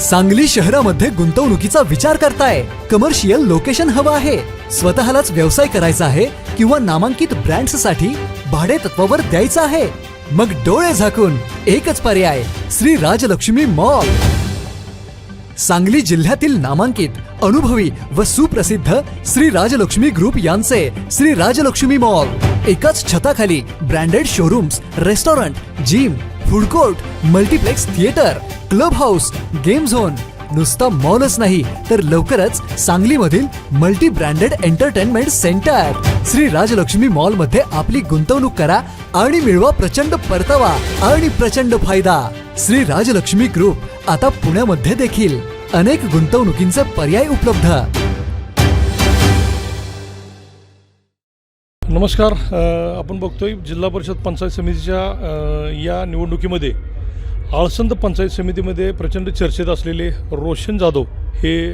सांगली शहरामध्ये गुंतवणुकीचा विचार करताय? कमर्शियल लोकेशन हवं आहे, स्वतःलाच व्यवसाय करायचा आहे किंवा नामांकित ब्रँड्स साठी भाडे तत्वावर द्यायचं आहे? मग डोळे झाकून एकच पर्याय, श्री राजलक्ष्मी मॉल. सांगली जिल्ह्यातील नामांकित, अनुभवी व सुप्रसिद्ध श्री राजलक्ष्मी ग्रुप यांचे श्री राजलक्ष्मी मॉल. एकाच छताखाली branded showrooms, restaurant, gym, food court, multiplex theatre, club house, game zone. नुसता मॉलच नाही तर लवकरच सांगलीमधील multi branded entertainment centre. Shri Rajlakshmi mall मध्ये आपली गुंतवणूक करा आणि मिळवा प्रचंड परतावा आणि प्रचंड फायदा. श्री राजलक्ष्मी ग्रुप आता पुण्यामध्ये देखील अनेक गुंतवणुकींचे पर्याय उपलब्ध. नमस्कार. आपण बघतोय जिल्हा परिषद पंचायत समितीच्या या निवडणुकीमध्ये आळसंद पंचायत समितीमध्ये प्रचंड चर्चेत असलेले रोशन जाधव हे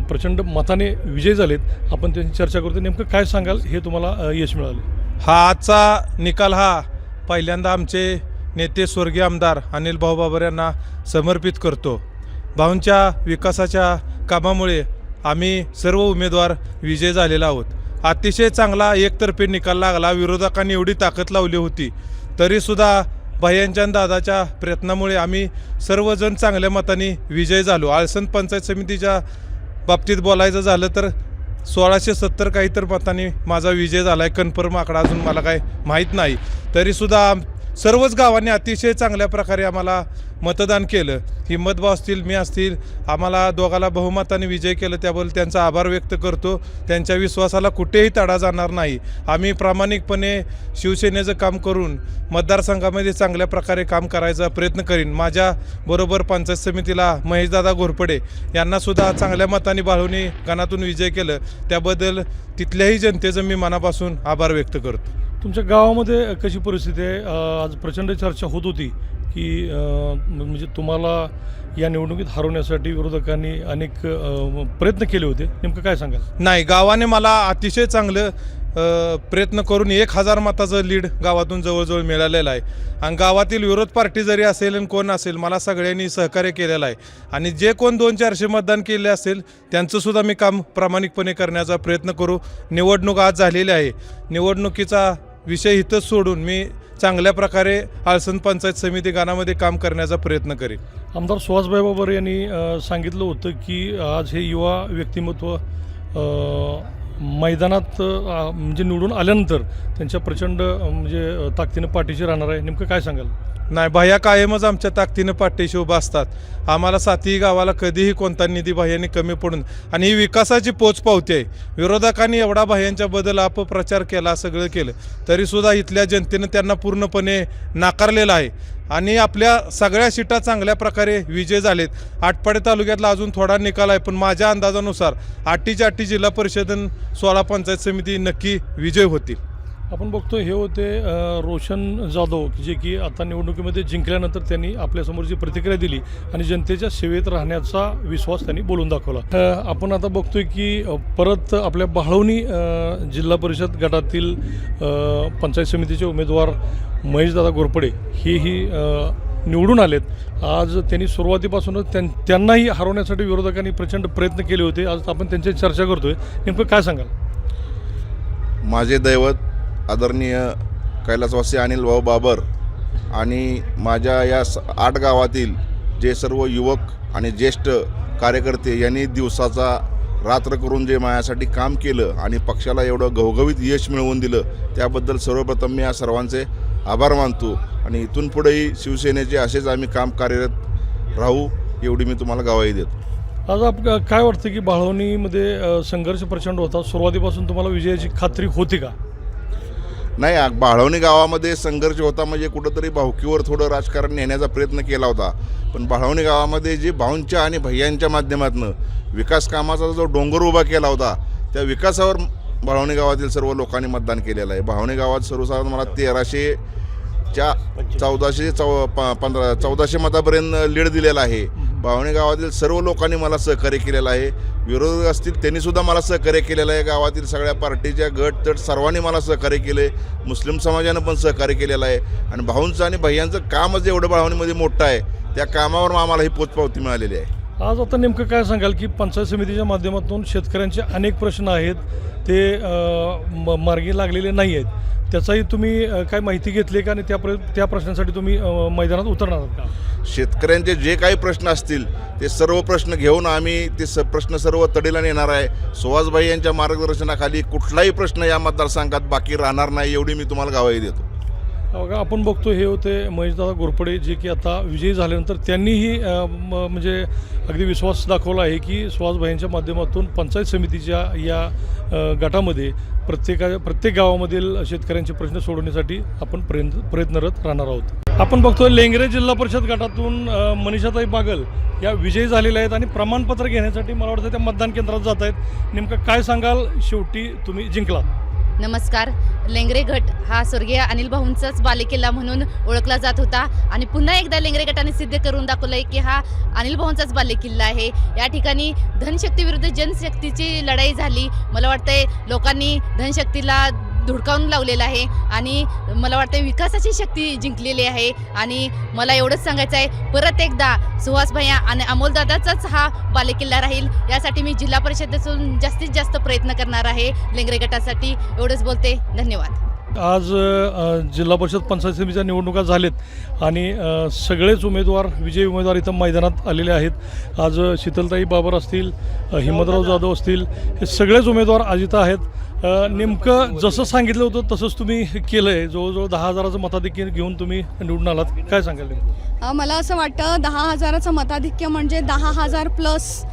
प्रचंड मताने विजयी झालेत. आपण त्यांची चर्चा करतो. नेमकं काय सांगाल, हे तुम्हाला यश मिळाले? हा आजचा निकाल हा पहिल्यांदा आमचे नेते स्वर्गीय आमदार अनिल भाऊ बाबर यांना समर्पित करतो. भाऊंच्या विकासाच्या कामामुळे आम्ही सर्व उमेदवार विजय झालेला आहोत. अतिशय चांगला एकतर्फी निकाल लागला. विरोधकांनी एवढी ताकद लावली होती तरीसुद्धा भैयांच्या दादाच्या प्रयत्नामुळे आम्ही सर्वजण चांगल्या मताने विजय झालो. आळसंद पंचायत समितीच्या बाबतीत बोलायचं झालं तर 1670 काहीतरी मतांनी माझा विजय झाला आहे. कन्फर्म आकडा अजून मला काय माहीत नाही. तरीसुद्धा सर्वच गावांनी अतिशय चांगल्या प्रकारे आम्हाला मतदान केलं. हिम्मतभाऊ असतील, मी असतील, आम्हाला दोघाला बहुमताने विजय केलं. त्याबद्दल त्यांचा आभार व्यक्त करतो. त्यांच्या विश्वासाला कुठेही तडा जाणार नाही. आम्ही प्रामाणिकपणे शिवसेनेचं काम करून मतदारसंघामध्ये चांगल्या प्रकारे काम करायचा प्रयत्न करीन. माझ्याबरोबर पंचायत समितीला महेशदादा घोरपडे यांनासुद्धा चांगल्या मताने बाळूनी गणातून विजय केलं. त्याबद्दल तिथल्याही जनतेचं मी मनापासून आभार व्यक्त करतो. तुमच्या गावामध्ये कशी परिस्थिती आहे? आज प्रचंड चर्चा होत होती की म्हणजे तुम्हाला या निवडणुकीत हरवण्यासाठी विरोधकांनी अनेक प्रयत्न केले होते. नेमकं काय सांगाल? नाही, गावाने मला अतिशय चांगलं प्रयत्न करून 1000 मताचं लीड गावातून जवळजवळ मिळालेलं आहे. आणि गावातील विरोध पार्टी जरी असेल आणि कोण असेल, मला सगळ्यांनी सहकार्य केलेलं आहे. आणि जे कोण 200-400 मतदान केले असेल त्यांचंसुद्धा मी काम प्रामाणिकपणे करण्याचा प्रयत्न करू. निवडणूक आज झालेली आहे. निवडणुकीचा विषय इथंच सोडून मी चांगल्या प्रकारे आळसंद पंचायत समिती गावामध्ये काम करण्याचा प्रयत्न करेन. आमदार सुहासभाई बाबर यांनी सांगितलं होतं की आज हे युवा व्यक्तिमत्व मैदानात म्हणजे निवडून आल्यानंतर त्यांच्या प्रचंड म्हणजे ताकदीनं पाठीशी राहणार आहे. नेमकं काय सांगाल? नाही, भैया कायमच आमच्या ताकदीनं पाठीशी उभा असतात. आम्हाला सातही गावाला कधीही कोणता निधी भैयांनी कमी पडून, आणि ही विकासाची पोच पावती आहे. विरोधकांनी एवढा भैयांच्याबद्दल अपप्रचार केला, सगळं केलं, तरीसुद्धा इथल्या जनतेनं त्यांना पूर्णपणे नाकारलेलं आहे. आणि आपल्या सगळ्या सीटा चांगल्या प्रकारे विजय झालेत. आटपाडी तालुक्यातला अजून थोडा निकाल आहे, पण माझ्या अंदाजानुसार 8च्या जिल्हा परिषद 16 पंचायत समिती नक्की विजय होतील. आपण बघतो हे होते रोशन जाधव, जे की आता निवडणुकीमध्ये जिंकल्यानंतर त्यांनी आपल्यासमोर जी प्रतिक्रिया दिली आणि जनतेच्या सेवेत राहण्याचा विश्वास त्यांनी बोलून दाखवला. आपण आता बघतोय की परत आपल्या बाळवणी जिल्हा परिषद गटातील पंचायत समितीचे उमेदवार महेशदादा घोरपडे हेही निवडून आलेत. आज त्यांनी सुरुवातीपासूनच त्यांनाही हरवण्यासाठी विरोधकांनी प्रचंड प्रयत्न केले होते. आज आपण त्यांची चर्चा करतोय. नेमकं काय सांगाल? माझे दैवत आदरणीय कैलासवासी अनिल भाऊ बाबर आणि माझ्या या 8 गावातील जे सर्व युवक आणि ज्येष्ठ कार्यकर्ते यांनी दिवसाचा रात्र करून जे माझ्यासाठी काम केलं आणि पक्षाला एवढं घवघवीत यश मिळवून दिलं, त्याबद्दल सर्वप्रथम मी या सर्वांचे आभार मानतो. आणि इथून पुढेही शिवसेनेचे असेच आम्ही काम कार्यरत राहू, एवढी मी तुम्हाला ग्वाही देतो. आज काय वाटतं की बाळवणीमध्ये संघर्ष प्रचंड होता, सुरुवातीपासून तुम्हाला विजयाची खात्री होती का? नाही, बाळवणी गावामध्ये संघर्ष होता म्हणजे कुठंतरी भावकीवर थोडं राजकारण नेण्याचा प्रयत्न केला होता. पण बाळवणी गावामध्ये जे भाऊंच्या आणि भैयांच्या माध्यमातून विकास कामाचा जो डोंगर उभा केला होता, त्या विकासावर बाळवणी गावातील सर्व लोकांनी मतदान केलेलं आहे. बाळवणी गावात सर्वसाधारण मला 1414 मतापर्यंत लीड दिलेला आहे. बाळवणी गावातील सर्व लोकांनी मला सहकार्य केलेलं आहे. विरोधक असतील त्यांनीसुद्धा मला सहकार्य केलेलं आहे. गावातील सगळ्या पार्टीच्या गट तट सर्वांनी मला सहकार्य केलं आहे. मुस्लिम समाजानं पण सहकार्य केलेलं आहे. आणि भाऊंचं आणि भैयांचं कामच एवढं बाळवणीमध्ये मोठं आहे, त्या कामावर आम्हाला ही पोचपावती मिळालेली आहे. आज आता नेमकं काय सांगाल की पंचायत समितीच्या माध्यमातून शेतकऱ्यांचे अनेक प्रश्न आहेत ते मार्गी लागलेले नाही आहेत, त्याचाही तुम्ही काय माहिती घेतली का आणि त्या प्रश्नांसाठी तुम्ही मैदानात उतरणार आहात का? शेतकऱ्यांचे जे काही प्रश्न असतील ते सर्व प्रश्न घेऊन आम्ही ते प्रश्न सर्व तडीला नेणार आहे. सुहासभाई यांच्या मार्गदर्शनाखाली कुठलाही प्रश्न या मतदारसंघात बाकी राहणार नाही एवढी मी तुम्हाला ग्वाही देतो. बघा आपण बघतो हे होते महेशदादा घोरपडे जे की आता विजयी झाल्यानंतर त्यांनीही म्हणजे अगदी विश्वास दाखवला आहे की सुहासभाईंच्या माध्यमातून पंचायत समितीच्या या गटामध्ये प्रत्येक गावामधील शेतकऱ्यांचे प्रश्न सोडवण्यासाठी आपण प्रयत्नरत राहणार आहोत. आपण बघतोय लेंगरे जिल्हा परिषद गटातून मनीषाताई बागल या विजयी झालेल्या आहेत आणि प्रमाणपत्र घेण्यासाठी मला वाटतं त्या मतदान केंद्रात जात आहेत. नेमकं काय सांगाल, शेवटी तुम्ही जिंकलात? नमस्कार. लेंगरे गट हा स्वर्गीय अनिल भाऊंचाच बालेकिल्ला म्हणून ओळखला जात होता आणि पुन्हा एकदा लेंगरे गटाने सिद्ध करून दाखवलंय की हा अनिल भाऊंचाच बालेकिल्ला आहे. या ठिकाणी धनशक्ती विरुद्ध जनशक्तीची लढाई झाली. मला वाटतंय लोकांनी धनशक्तीला धुडकावून लावलेला आहे आणि मला वाटतं विकासाची शक्ती जिंकलेली आहे. आणि मला एवढंच सांगायचं आहे, परत एकदा सुहास भैया आणि अमोलदादाचाच हा बालेकिल्ला राहील. यासाठी मी जिल्हा परिषदेतून जास्तीत जास्त प्रयत्न करणार आहे लेंगरे गटासाठी. एवढंच बोलते. धन्यवाद. आज जिल्हा परिषद पंचायत समितीच्या निवडणुका झालेत आणि सगळेच उमेदवार विजयी उमेदवार इथं मैदानात आलेले आहेत. आज शीतलताई बाबर असतील, हिम्मतराव जाधव असतील, हे सगळेच उमेदवार आज इथं आहेत. नेमकं जसं सांगितलं होतं तसंच तुम्ही केलं आहे. जवळजवळ 10,000चं मताधिक्य घेऊन तुम्ही निवडून आलात. काय सांगाल नेमकं? मला असं वाटतं 10,000चं मताधिक्य म्हणजे 10,000 प्लस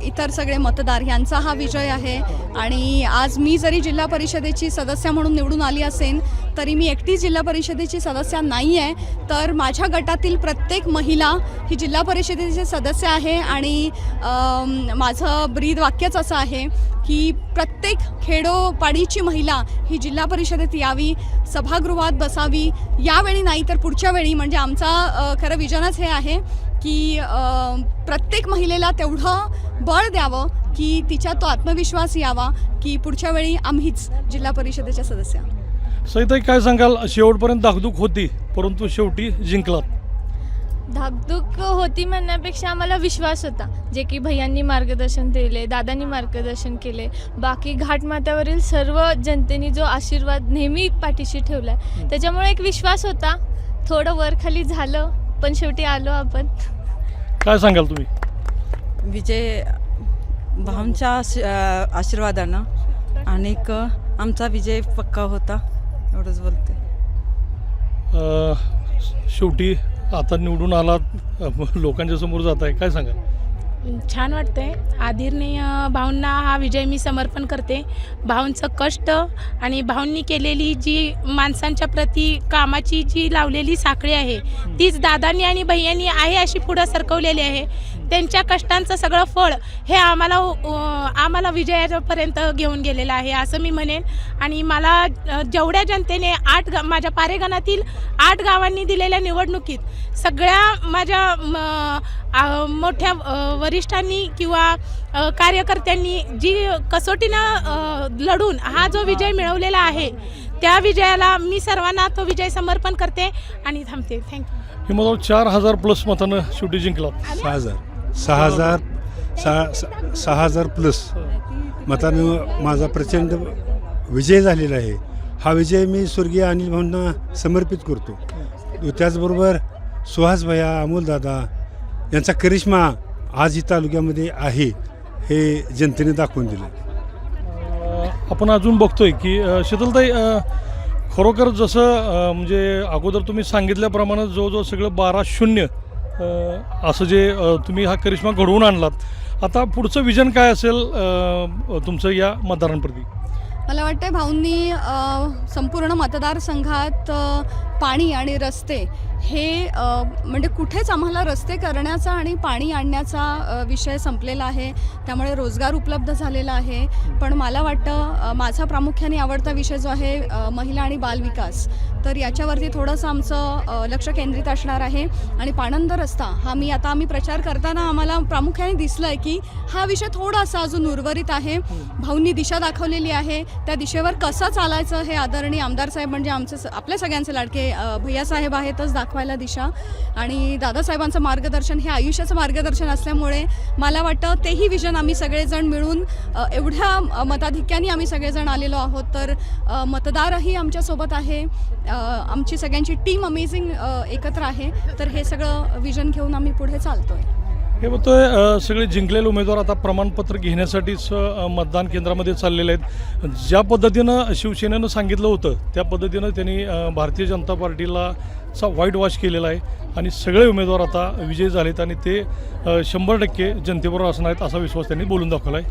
इतर सगळे मतदार यांचा हा विजय आहे. आणि आज मी जरी जिल्हा परिषदेची सदस्य म्हणून निवडून आली असेल तरी मी एकटी जिल्हा परिषदेची सदस्य नाही आहे, तर माझ्या गटातील प्रत्येक महिला ही जिल्हा परिषदेची सदस्य आहे. आणि माझं ब्रीद वाक्यच असं आहे की प्रत्येक खेडोपाडीची महिला ही जिल्हा परिषदेत यावी, सभागृहात बसावी. यावेळी नाही तर पुढच्या वेळी. म्हणजे आमचा खरं विजनच हे आहे की प्रत्येक महिलेला तेवढं बळ द्यावं की तिच्यात तो आत्मविश्वास यावा की पुढच्या वेळी आम्हीच जिल्हा परिषदेच्या सदस्य. सईताई काय सांगाल, शेवटपर्यंत धाकधूक होती परंतु शेवटी जिंकलात? धाकधूक होती म्हणण्यापेक्षा आम्हाला विश्वास होता, जे की भैयांनी मार्गदर्शन केले, दादांनी मार्गदर्शन केले, बाकी घाटमाथ्यावरील सर्व जनतेने जो आशीर्वाद नेहमी पाठीशी ठेवला आहे त्याच्यामुळे एक विश्वास होता. थोडं वर खाली झालं पण शेवटी आलो आपण. काय सांगाल तुम्ही? विजय भाऊंच्या आशीर्वादानं आणि आमचा विजय पक्का होता. एवढंच बोलते. शेवटी आता निवडून आलात, लोकांच्या समोर जात आहे, काय सांगाल? छान वाटतंय. आदरणीय भाऊंना हा विजय मी समर्पण करते. भाऊंचं कष्ट आणि भाऊंनी केलेली जी माणसांच्या प्रती कामाची जी लावलेली साखळी आहे तीच दादांनी आणि भैयांनी आहे अशी पुढं सरकवलेली आहे. त्यांच्या कष्टांचं सगळं फळ हे आम्हाला विजयापर्यंत घेऊन गेलेलं आहे असं मी म्हणेन. आणि मला जेवढ्या जनतेने माझ्या पारेगणातील 8 गावांनी दिलेल्या निवडणुकीत सगळ्या माझ्या मोठ्या वरिष्ठांनी किंवा कार्यकर्त्यांनी जी कसोटीनं लढून हा जो विजय मिळवलेला आहे त्या विजयाला मी सर्वांना तो विजय समर्पण करते आणि थांबते. थँक्यू. हे मला 4,000 प्लस मतानं शेवटी जिंकलात. 6,000 प्लस मतानं माझा प्रचंड विजय झालेला आहे. हा विजय मी स्वर्गीय अनिल भाऊंना समर्पित करतो. त्याचबरोबर सुहास भैया, अमोलदादा यांचा करिश्मा आज ही तालुक्यामध्ये आहे हे जनतेने दाखवून दिलं. आपण अजून बघतोय की शीतलताई, खरोखर जसं म्हणजे अगोदर तुम्ही सांगितल्याप्रमाणे जवळजवळ सगळं 12-0 असं जे तुम्ही हा करिश्मा घडवून आणलात, आता पुढचं विजन काय असेल तुमचं या मतदारांप्रती? मला वाटतं भाऊंनी संपूर्ण मतदारसंघात पाणी आणि रस्ते हे म्हणजे कुठेच आम्हाला रस्ते करण्याचा आणि पाणी आणण्याचा विषय संपलेला आहे. त्यामुळे रोजगार उपलब्ध झालेला आहे. पण मला वाटतं माझा प्रामुख्याने आवडता विषय जो आहे महिला आणि बालविकास, तर याच्यावरती थोडंसं आमचं लक्ष केंद्रित असणार आहे. आणि पाणंद रस्ता हा आम्ही प्रचार करताना आम्हाला प्रामुख्याने दिसलं आहे की हा विषय थोडासा अजून उर्वरित आहे. भाऊंनी दिशा दाखवलेली आहे. त्या दिशेवर कसं चालायचं हे आदरणीय आमदार साहेब म्हणजे आपल्या सगळ्यांचे लाडके भैयासाहेब आहेतच दाखवले दाखवायला दिशा. आणि दादासाहेबांचं मार्गदर्शन हे आयुष्याचं मार्गदर्शन असल्यामुळे मला वाटतं तेही विजन आम्ही सगळेजण मिळून एवढ्या मताधिक्याने आम्ही सगळेजण आलेलो आहोत. तर मतदारही आमच्यासोबत आहे, आमची सगळ्यांची टीम अमेझिंग एकत्र आहे. तर हे सगळं विजन घेऊन आम्ही पुढे चालतोय. हे होतंय सगळे जिंकलेले उमेदवार आता प्रमाणपत्र घेण्यासाठीच मतदान केंद्रामध्ये चाललेले आहेत. ज्या पद्धतीनं शिवसेनेनं सांगितलं होतं त्या पद्धतीनं त्यांनी भारतीय जनता पार्टीला चा वाईट वॉश केलेला आहे आणि सगळे उमेदवार आता विजयी झालेत आणि ते 100% जनतेबरोबर असणार आहेत असा विश्वास त्यांनी बोलून दाखवला आहे.